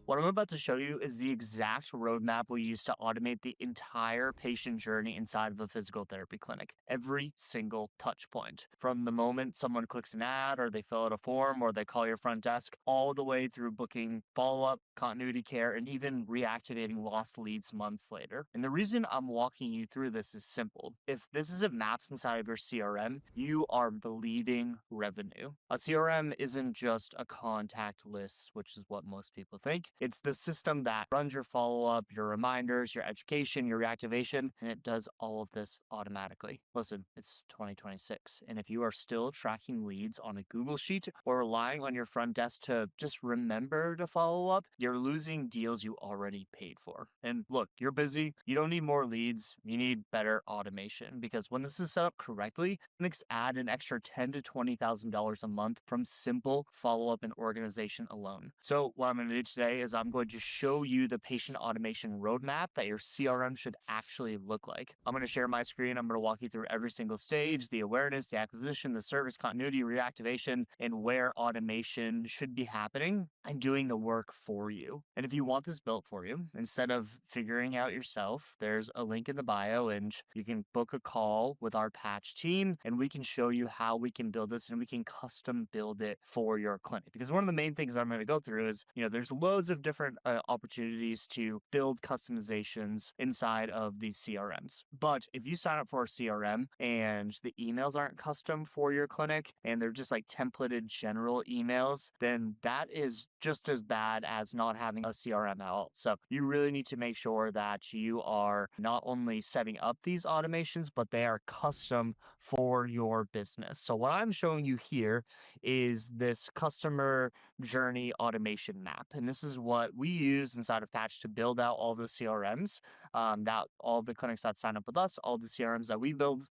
What I'm about to show you is the exact roadmap we use to automate the entire patient journey inside of a physical therapy clinic. Every single touch point. From the moment someone clicks an ad or they fill out a form or they call your front desk, all the way through booking follow up, continuity care, and even reactivating lost leads months later. And the reason I'm walking you through this is simple. If this isn't mapped inside of your CRM, you are bleeding revenue. A CRM isn't just a contact list, which is what most people think. It's the system that runs your follow up, your reminders, your education, your reactivation, and it does all of this automatically. Listen, it's 2026. And if you are still tracking leads on a Google Sheet or relying on your front desk to just remember to follow up, you're losing deals you already paid for. And look, you're busy. You don't need more leads. You need better automation because when this is set up correctly, clinics add an extra $10,000 to $20,000 a month from simple follow up and organization alone. So what I'm going to do today is I'm going to show you the patient automation roadmap that your CRM should actually look like. I'm going to share my screen. I'm going to walk you through every single stage, the awareness, the acquisition, the service continuity, reactivation, and where automation should be happening and doing the work for you. And if you want this built for you, instead of figuring out yourself, there's a link in the bio and you can book a call with our patch team and we can show you how we can build this and we can custom build it for your clinic. Because one of the main things I'm going to go through is, there's loads of different opportunities to build customizations inside of these CRMs. But if you sign up for a CRM and the emails aren't custom for your clinic and they're just like templated general emails, then that is just as bad as not having a CRM at all. So you really need to make sure that you are not only setting up these automations, but they are custom for your business. So what I'm showing you here is this customer journey automation map. And this is what we use inside of Patch to build out all the CRMs, that all the clinics that sign up with us, all the CRMs that we build.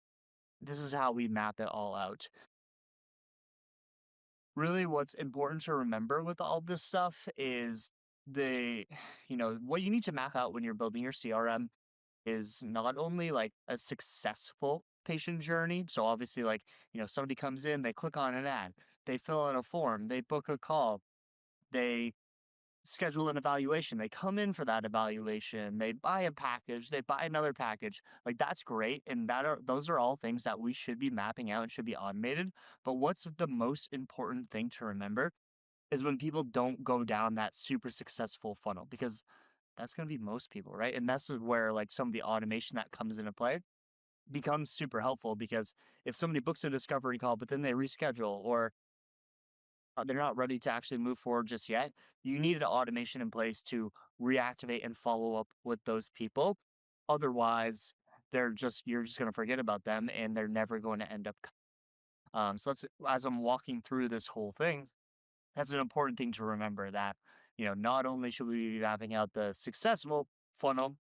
This is how we map it all out. Really, what's important to remember with all this stuff is the, what you need to map out when you're building your CRM is not only like a successful patient journey. So obviously, like, somebody comes in, they click on an ad, they fill out a form, they book a call, they schedule an evaluation, they come in for that evaluation, they buy a package, they buy another package. Like that's great. And those are all things that we should be mapping out and should be automated. But what's the most important thing to remember is when people don't go down that super successful funnel because that's going to be most people, right? And that's where like some of the automation that comes into play becomes super helpful because if somebody books a discovery call, but then they reschedule or they're not ready to actually move forward just yet, you need an automation in place to reactivate and follow up with those people. Otherwise, you're just going to forget about them and they're never going to end up. So that's as I'm walking through this whole thing, that's an important thing to remember that, not only should we be mapping out the successful funnel,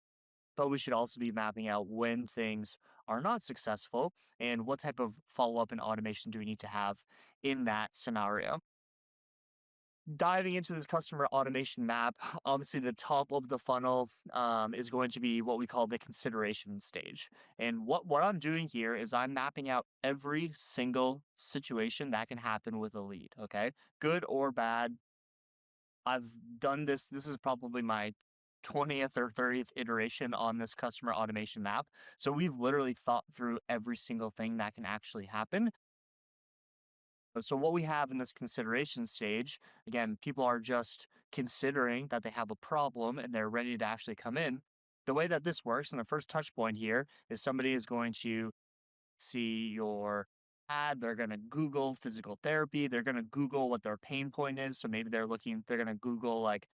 but we should also be mapping out when things are not successful and what type of follow up and automation do we need to have in that scenario. Diving into this customer automation map, obviously the top of the funnel is going to be what we call the consideration stage. And what I'm doing here is I'm mapping out every single situation that can happen with a lead. Okay, good or bad. I've done this. This is probably my 20th or 30th iteration on this customer automation map. So we've literally thought through every single thing that can actually happen. So what we have in this consideration stage, again, people are just considering that they have a problem and they're ready to actually come in. The way that this works, and the first touch point here is somebody is going to see your ad, they're going to Google physical therapy, they're going to Google what their pain point is. So maybe they're going to Google like,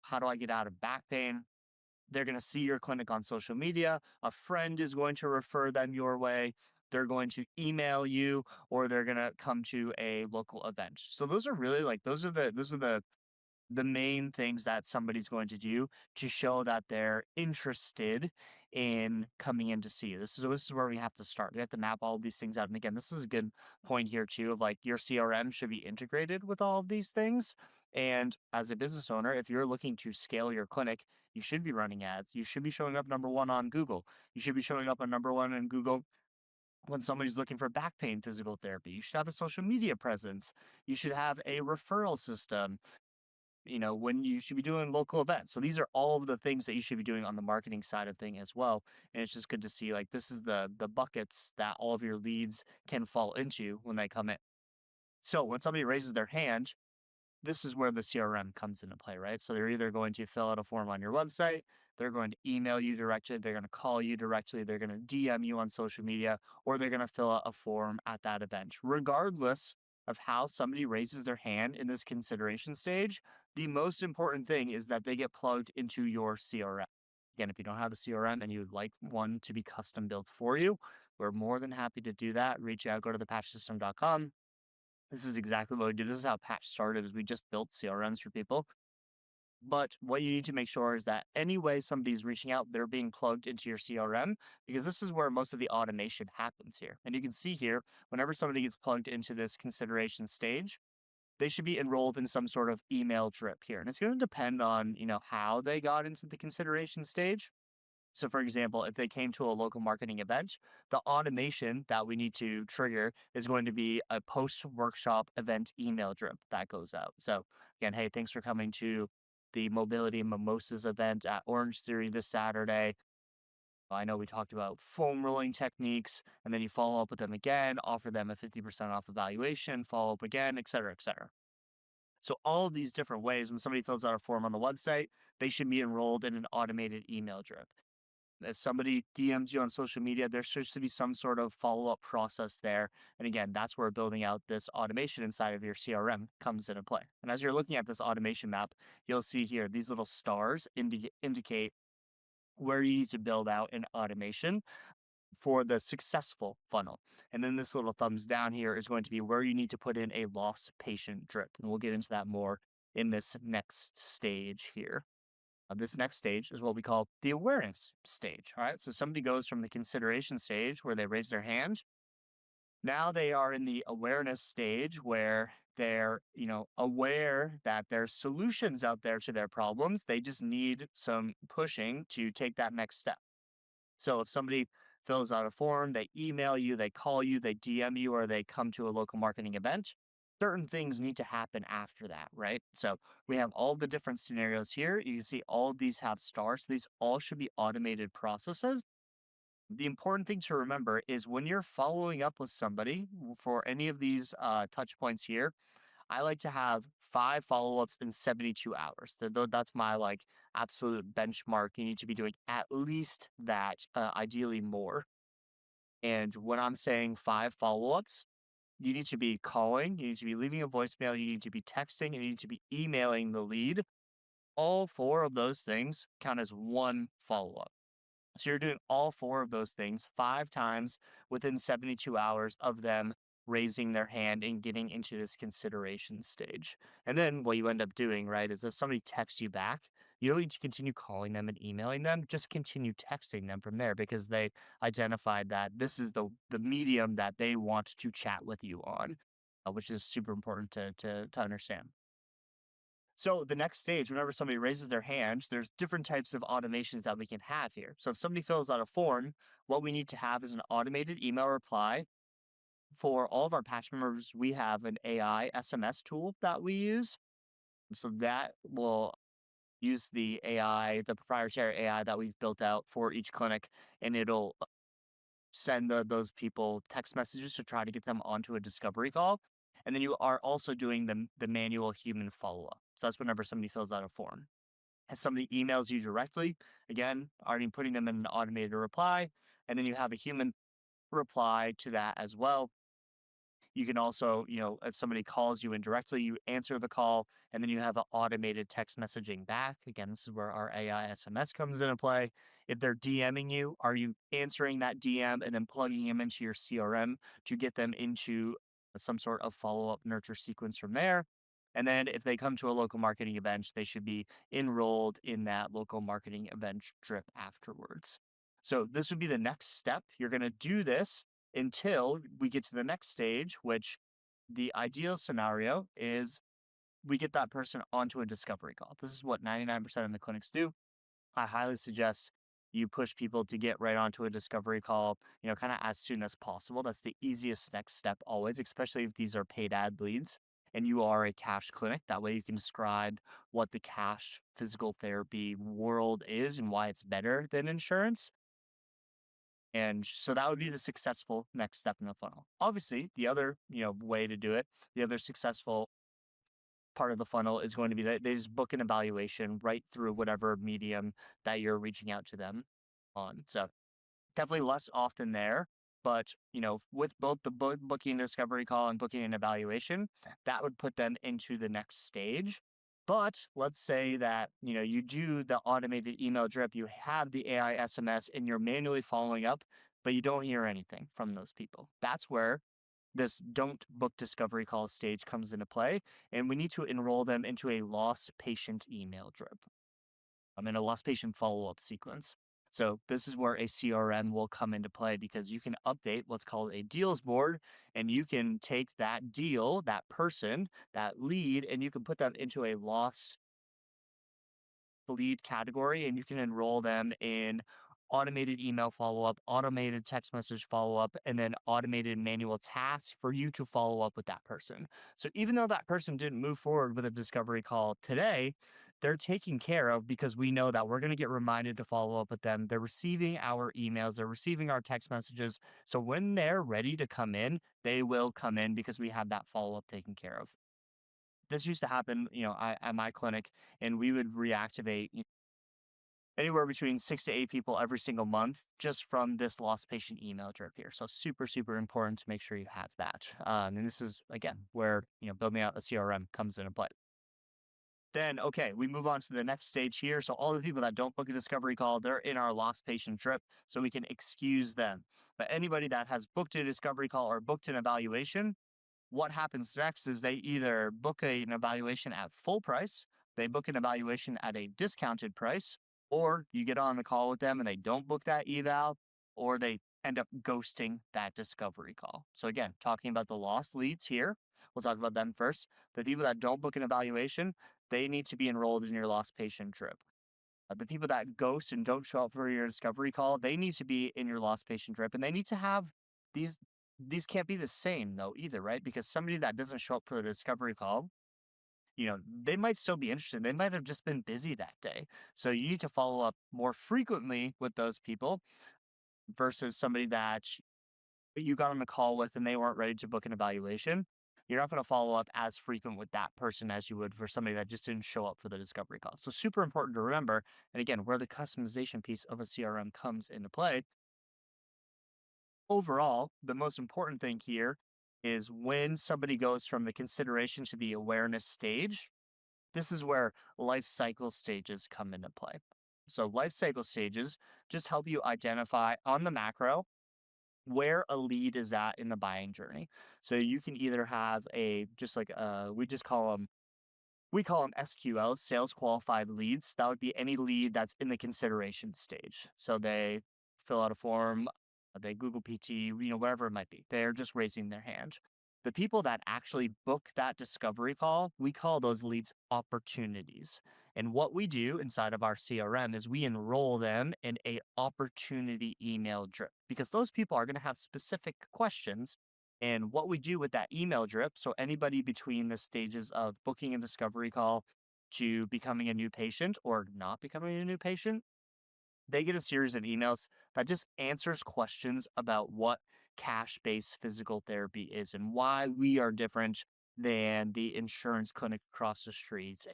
how do I get out of back pain? They're going to see your clinic on social media. A friend is going to refer them your way. They're going to email you or they're going to come to a local event. So those are really like those are the main things that somebody's going to do to show that they're interested in coming in to see you. This is where we have to start. We have to map all of these things out. And again, this is a good point here too of like your CRM should be integrated with all of these things. And as a business owner, if you're looking to scale your clinic, you should be running ads. You should be showing up number one on Google. You should be showing up on number one in Google when somebody's looking for back pain physical therapy. You should have a social media presence. You should have a referral system. when you should be doing local events. So these are all of the things that you should be doing on the marketing side of thing as well. And it's just good to see like this is the buckets that all of your leads can fall into when they come in. So when somebody raises their hand, this is where the CRM comes into play, right? So they're either going to fill out a form on your website, they're going to email you directly, they're going to call you directly, they're going to DM you on social media, or they're going to fill out a form at that event. Regardless of how somebody raises their hand in this consideration stage, the most important thing is that they get plugged into your CRM. Again, if you don't have a CRM and you'd like one to be custom built for you, we're more than happy to do that. Reach out, go to thepatchsystem.com. This is exactly what we do. This is how Patch started, is we just built CRMs for people. But what you need to make sure is that any way somebody's reaching out, they're being plugged into your CRM, because this is where most of the automation happens here. And you can see here, whenever somebody gets plugged into this consideration stage, they should be enrolled in some sort of email drip here. And it's going to depend on, how they got into the consideration stage. So, for example, if they came to a local marketing event, the automation that we need to trigger is going to be a post workshop event email drip that goes out. So, again, hey, thanks for coming to the Mobility Mimosas event at Orange Theory this Saturday. I know we talked about foam rolling techniques, and then you follow up with them again, offer them a 50% off evaluation, follow up again, et cetera, et cetera. So, all of these different ways, when somebody fills out a form on the website, they should be enrolled in an automated email drip. If somebody DMs you on social media, there should be some sort of follow up process there. And again, that's where building out this automation inside of your CRM comes into play. And as you're looking at this automation map, you'll see here these little stars indicate where you need to build out an automation for the successful funnel. And then this little thumbs down here is going to be where you need to put in a lost patient drip. And we'll get into that more in this next stage here. This next stage is what we call the awareness stage. All right. So somebody goes from the consideration stage where they raise their hand. Now they are in the awareness stage where they're, aware that there's solutions out there to their problems. They just need some pushing to take that next step. So if somebody fills out a form, they email you, they call you, they DM you, or they come to a local marketing event, certain things need to happen after that, right? So we have all the different scenarios here. You can see all of these have stars. These all should be automated processes. The important thing to remember is when you're following up with somebody for any of these touch points here, I like to have 5 follow-ups in 72 hours. That's my like absolute benchmark. You need to be doing at least that, ideally more. And when I'm saying 5 follow-ups, you need to be calling, you need to be leaving a voicemail, you need to be texting, and you need to be emailing the lead. All 4 of those things count as one follow-up. So you're doing all 4 of those things 5 times within 72 hours of them raising their hand and getting into this consideration stage. And then what you end up doing, right, is if somebody texts you back, you don't need to continue calling them and emailing them, just continue texting them from there because they identified that this is the medium that they want to chat with you on, which is super important to understand. So the next stage, whenever somebody raises their hand, there's different types of automations that we can have here. So if somebody fills out a form, what we need to have is an automated email reply. For all of our patch members, we have an AI SMS tool that we use. So that will use the AI, the proprietary AI that we've built out for each clinic, and it'll send those people text messages to try to get them onto a discovery call. And then you are also doing the manual human follow up. So that's whenever somebody fills out a form. As somebody emails you directly, again, already putting them in an automated reply, and then you have a human reply to that as well. You can also, if somebody calls you in directly, you answer the call, and then you have an automated text messaging back. Again, this is where our AI SMS comes into play. If they're DMing you, are you answering that DM and then plugging them into your CRM to get them into some sort of follow up nurture sequence from there? And then if they come to a local marketing event, they should be enrolled in that local marketing event drip afterwards. So this would be the next step. You're going to do this until we get to the next stage, which the ideal scenario is we get that person onto a discovery call. This is what 99% of the clinics do. I highly suggest you push people to get right onto a discovery call, kind of as soon as possible. That's the easiest next step always, especially if these are paid ad leads. and you are a cash clinic. That way you can describe what the cash physical therapy world is and why it's better than insurance. And so that would be the successful next step in the funnel. Obviously, the other, way to do it, the other successful part of the funnel is going to be that they just book an evaluation right through whatever medium that you're reaching out to them on. So definitely less often there, but with both the booking discovery call and booking an evaluation, that would put them into the next stage. But let's say that you do the automated email drip, you have the AI SMS, and you're manually following up, but you don't hear anything from those people. That's where this don't book discovery call stage comes into play, and we need to enroll them into a lost patient email drip. I'm in a lost patient follow up sequence. So this is where a CRM will come into play because you can update what's called a deals board, and you can take that deal, that person, that lead, and you can put them into a lost lead category, and you can enroll them in automated email follow up, automated text message follow up, and then automated manual tasks for you to follow up with that person. So even though that person didn't move forward with a discovery call today, they're taken care of because we know that we're going to get reminded to follow up with them. They're receiving our emails, they're receiving our text messages. So when they're ready to come in, they will come in because we have that follow up taken care of. This used to happen, at my clinic, and we would reactivate anywhere between 6 to 8 people every single month just from this lost patient email drip here. So super, super important to make sure you have that. And this is again where building out a CRM comes into play. Then okay, we move on to the next stage here. So all the people that don't book a discovery call, they're in our lost patient trip, so we can excuse them. But anybody that has booked a discovery call or booked an evaluation, what happens next is they either book an evaluation at full price, they book an evaluation at a discounted price, or you get on the call with them and they don't book that eval, or they end up ghosting that discovery call. So, again, talking about the lost leads here, we'll talk about them first. The people that don't book an evaluation, they need to be enrolled in your lost patient trip. The people that ghost and don't show up for your discovery call, they need to be in your lost patient trip, and they need to have these. These can't be the same though either, right? Because somebody that doesn't show up for the discovery call, they might still be interested. They might have just been busy that day. So you need to follow up more frequently with those people versus somebody that you got on the call with and they weren't ready to book an evaluation. You're not going to follow up as frequent with that person as you would for somebody that just didn't show up for the discovery call. So super important to remember. And again, where the customization piece of a CRM comes into play. Overall, the most important thing here is when somebody goes from the consideration to the awareness stage, this is where life cycle stages come into play. So, life cycle stages just help you identify on the macro where a lead is at in the buying journey. So, you can either have just like we call them SQLs, sales qualified leads. That would be any lead that's in the consideration stage. So they fill out a form, they Google PT, whatever it might be. They're just raising their hand. The people that actually book that discovery call, we call those leads opportunities. And what we do inside of our CRM is we enroll them in a opportunity email drip because those people are going to have specific questions, and what we do with that email drip, so anybody between the stages of booking a discovery call to becoming a new patient or not becoming a new patient, they get a series of emails that just answers questions about what cash based physical therapy is and why we are different than the insurance clinic across the street,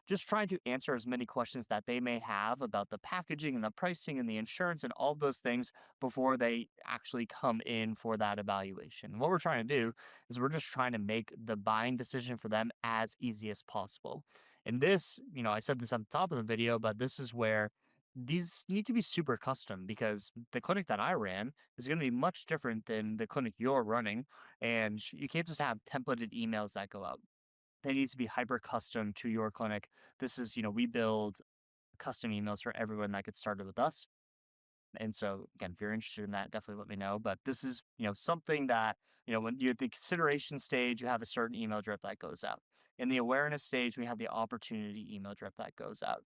just trying to answer as many questions that they may have about the packaging and the pricing and the insurance and all those things before they actually come in for that evaluation. What we're trying to do is we're just trying to make the buying decision for them as easy as possible. And this, I said this at the top of the video, but this is where these need to be super custom because the clinic that I ran is going to be much different than the clinic you're running. And you can't just have templated emails that go out. They need to be hyper custom to your clinic. This is, we build custom emails for everyone that gets started with us. And so, again, if you're interested in that, definitely let me know. But this is, something that, when you're at the consideration stage, you have a certain email drip that goes out. In the awareness stage, we have the opportunity email drip that goes out.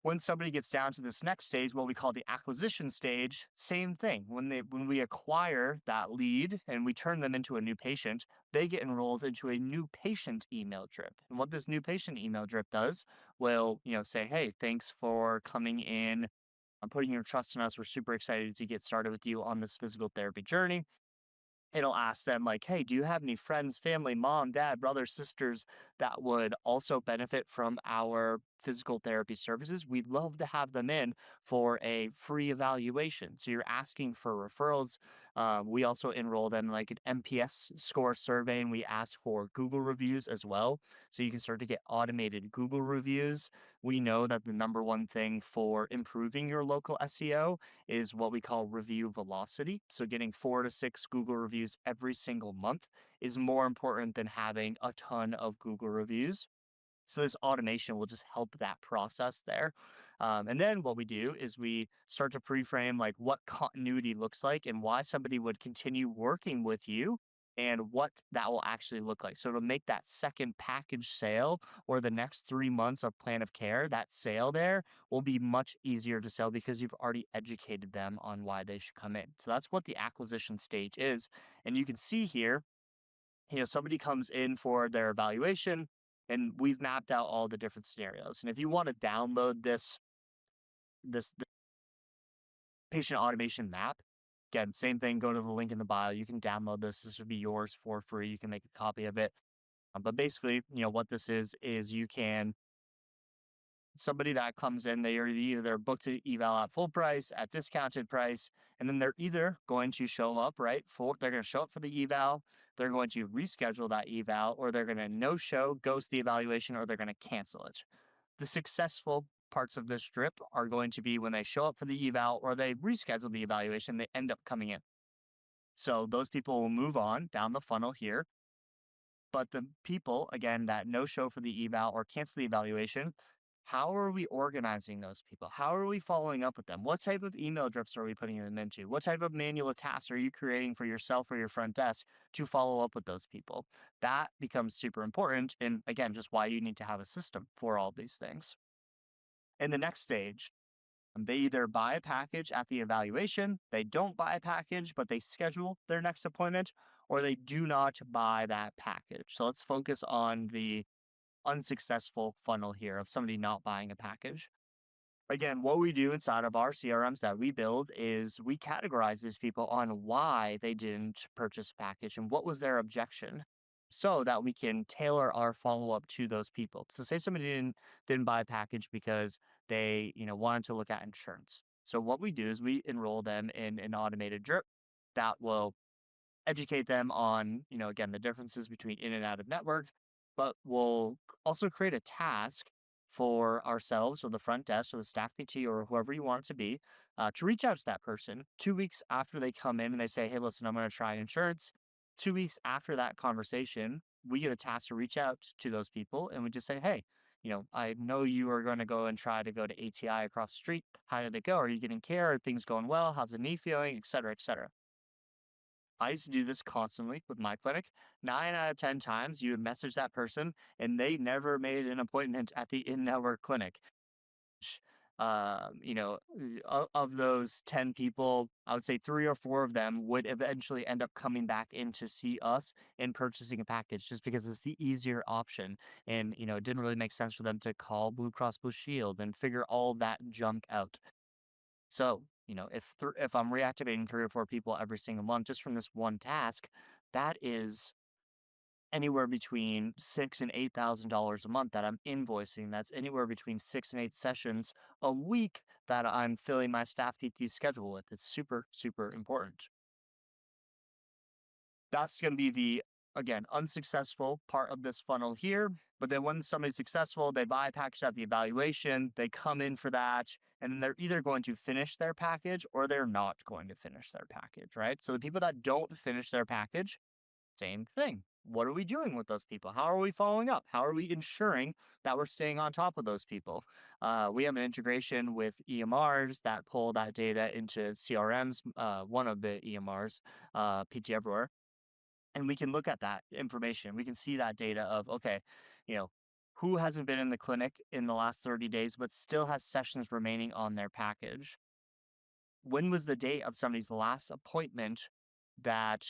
When somebody gets down to this next stage, what we call the acquisition stage, same thing. When we acquire that lead and we turn them into a new patient, they get enrolled into a new patient email drip. And what this new patient email drip does will, say, hey, thanks for coming in. I'm putting your trust in us. We're super excited to get started with you on this physical therapy journey. It'll ask them like, "Hey, do you have any friends, family, mom, dad, brothers, sisters that would also benefit from our physical therapy services? We'd love to have them in for a free evaluation." So you're asking for referrals. We also enroll them in like an MPS score survey, and we ask for Google reviews as well. So you can start to get automated Google reviews. We know that the number one thing for improving your local SEO is what we call review velocity. So getting 4 to 6 Google reviews every single month is more important than having a ton of Google reviews. So this automation will just help that process there. And then what we do is we start to pre-frame like what continuity looks like and why somebody would continue working with you and what that will actually look like. So it'll make that second package sale or the next 3 months of plan of care, that sale there will be much easier to sell because you've already educated them on why they should come in. So that's what the acquisition stage is. And you can see here, somebody comes in for their evaluation and we've mapped out all the different scenarios. And if you want to download this patient automation map, again, same thing, go to the link in the bio. You can download this. This would be yours for free. You can make a copy of it. But basically, what this is you can somebody that comes in, they are either booked to eval at full price, at discounted price, and then they're either going to show up, right? They're going to show up for the eval, they're going to reschedule that eval, or they're going to no show, ghost the evaluation, or they're going to cancel it. The successful parts of this strip are going to be when they show up for the eval or they reschedule the evaluation, they end up coming in. So those people will move on down the funnel here. But the people, again, that no show for the eval or cancel the evaluation, how are we organizing those people? How are we following up with them? What type of email drips are we putting them into? What type of manual tasks are you creating for yourself or your front desk to follow up with those people? That becomes super important. And again, just why you need to have a system for all these things. In the next stage, they either buy a package at the evaluation, they don't buy a package, but they schedule their next appointment, or they do not buy that package. So let's focus on the unsuccessful funnel here of somebody not buying a package. Again, what we do inside of our CRMs that we build is we categorize these people on why they didn't purchase a package and what was their objection so that we can tailor our follow-up to those people. So say somebody didn't buy a package because they, wanted to look at insurance. So what we do is we enroll them in an automated drip that will educate them on, again, the differences between in and out of network, but we'll also create a task for ourselves or the front desk or the staff PT or whoever you want it to be to reach out to that person 2 weeks after they come in and they say, hey, listen, I'm going to try insurance. 2 weeks after that conversation, we get a task to reach out to those people and we just say, hey, I know you are going to go and try to go to ATI across the street. How did it go? Are you getting care? Are things going well? How's the knee feeling? Et cetera, et cetera. I used to do this constantly with my clinic. 9 out of 10 times, you would message that person and they never made an appointment at the in network clinic. Sh- of those 10 people, I would say 3 or 4 of them would eventually end up coming back in to see us and purchasing a package just because it's the easier option. And, it didn't really make sense for them to call Blue Cross Blue Shield and figure all that junk out. So, if I'm reactivating 3 or 4 people every single month just from this one task, that is anywhere between $6,000 and $8,000 a month that I'm invoicing. That's anywhere between 6 and 8 sessions a week that I'm filling my staff PT schedule with. It's super, super important. That's going to be the, again, unsuccessful part of this funnel here. But then when somebody's successful, they buy a package at the evaluation, they come in for that, and then they're either going to finish their package or they're not going to finish their package, right? So the people that don't finish their package, same thing. What are we doing with those people? How are we following up? How are we ensuring that we're staying on top of those people? We have an integration with EMRs that pull that data into CRMs, one of the EMRs, PT Everywhere, and we can look at that information. We can see that data of, okay, you know, who hasn't been in the clinic in the last 30 days but still has sessions remaining on their package? When was the date of somebody's last appointment that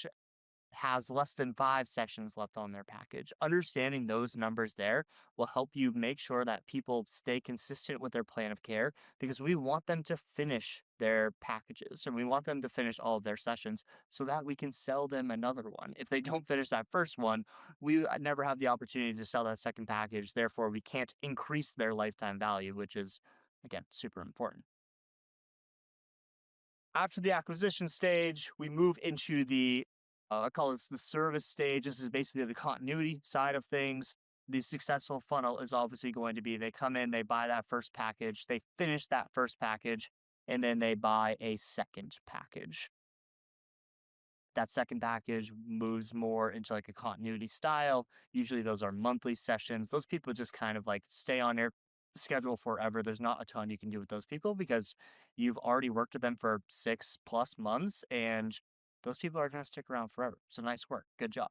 has less than 5 sessions left on their package? Understanding those numbers there will help you make sure that people stay consistent with their plan of care, because we want them to finish their packages and we want them to finish all of their sessions so that we can sell them another one. If they don't finish that first one, we never have the opportunity to sell that second package. Therefore, we can't increase their lifetime value, which is, again, super important. After the acquisition stage, we move into the, I call this the service stage. This is basically the continuity side of things. The successful funnel is obviously going to be they come in, they buy that first package, they finish that first package, and then they buy a second package. That second package moves more into like a continuity style. Usually those are monthly sessions. Those people just kind of like stay on your schedule forever. There's not a ton you can do with those people because you've already worked with them for 6+ months, and those people are going to stick around forever. So nice work. Good job.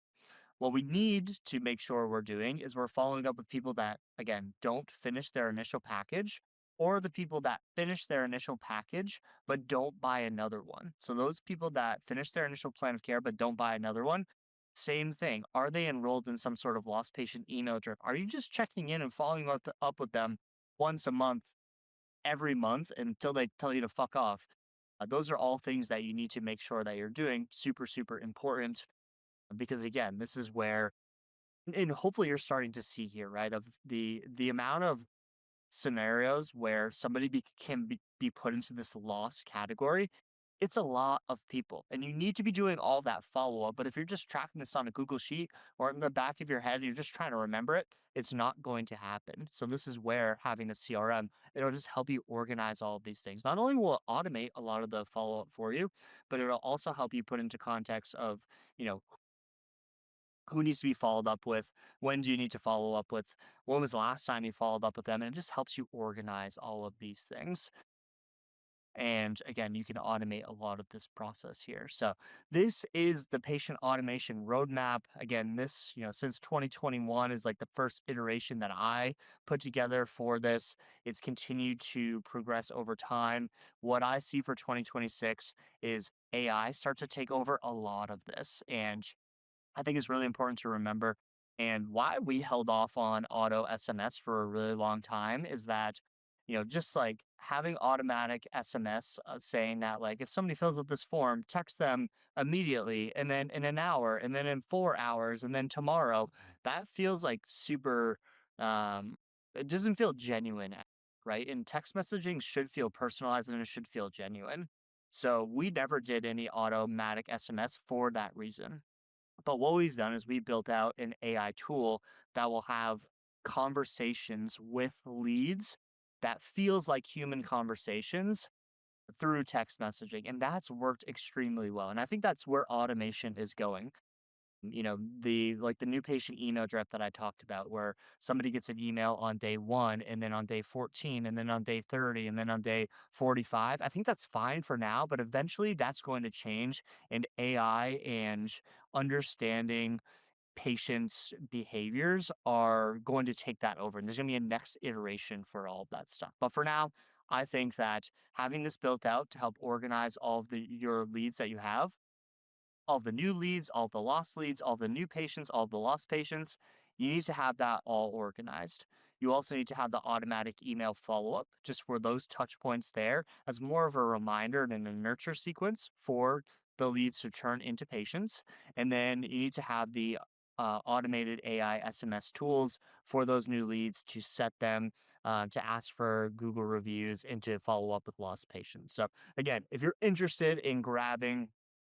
What we need to make sure we're doing is we're following up with people that, again, don't finish their initial package, or the people that finish their initial package but don't buy another one. So, those people that finish their initial plan of care but don't buy another one, same thing. Are they enrolled in some sort of lost patient email drip? Are you just checking in and following up with them once a month, every month until they tell you to fuck off? Those are all things that you need to make sure that you're doing. Super, super important, because again, this is where, and hopefully you're starting to see here, right, of the amount of scenarios where somebody can be put into this loss category. It's a lot of people, and you need to be doing all that follow up. But if you're just tracking this on a Google sheet or in the back of your head and you're just trying to remember it, it's not going to happen. So this is where having a CRM, it'll just help you organize all of these things. Not only will it automate a lot of the follow up for you, but it'll also help you put into context of, you know, who needs to be followed up with, when do you need to follow up with, when was the last time you followed up with them, and it just helps you organize all of these things. And again, you can automate a lot of this process here. So this is the patient automation roadmap. Again, this, since 2021 is like the first iteration that I put together for this. It's continued to progress over time. What I see for 2026 is AI starts to take over a lot of this. And I think it's really important to remember. And why we held off on auto SMS for a really long time is that, just like having automatic SMS saying that, like, if somebody fills out this form, text them immediately, and then in an hour, and then in 4 hours, and then tomorrow, that feels like super, it doesn't feel genuine, right? And text messaging should feel personalized and it should feel genuine. So we never did any automatic SMS for that reason. But what we've done is we built out an AI tool that will have conversations with leads that feels like human conversations through text messaging. And that's worked extremely well. And I think that's where automation is going. The new patient email drip that I talked about, where somebody gets an email on day 1, and then on day 14, and then on day 30, and then on day 45. I think that's fine for now, but eventually that's going to change, and AI and understanding patients' behaviors are going to take that over. And there's going to be a next iteration for all of that stuff. But for now, I think that having this built out to help organize all of your leads that you have, all the new leads, all the lost leads, all the new patients, all the lost patients. You need to have that all organized. You also need to have the automatic email follow up just for those touch points there as more of a reminder and a nurture sequence for the leads to turn into patients. And then you need to have the automated AI SMS tools for those new leads to set them, to ask for Google reviews, and to follow up with lost patients. So, again, if you're interested in grabbing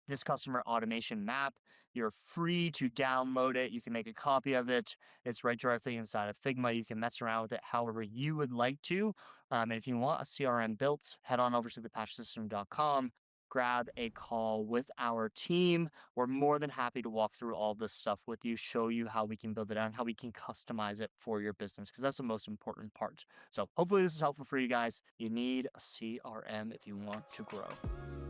this customer automation map, you're free to download it. You can make a copy of it. It's right directly inside of Figma. You can mess around with it however you would like to. And if you want a CRM built, head on over to thepatchsystem.com. Grab a call with our team. We're more than happy to walk through all this stuff with you, show you how we can build it out and how we can customize it for your business, because that's the most important part. So hopefully this is helpful for you guys. You need a CRM if you want to grow.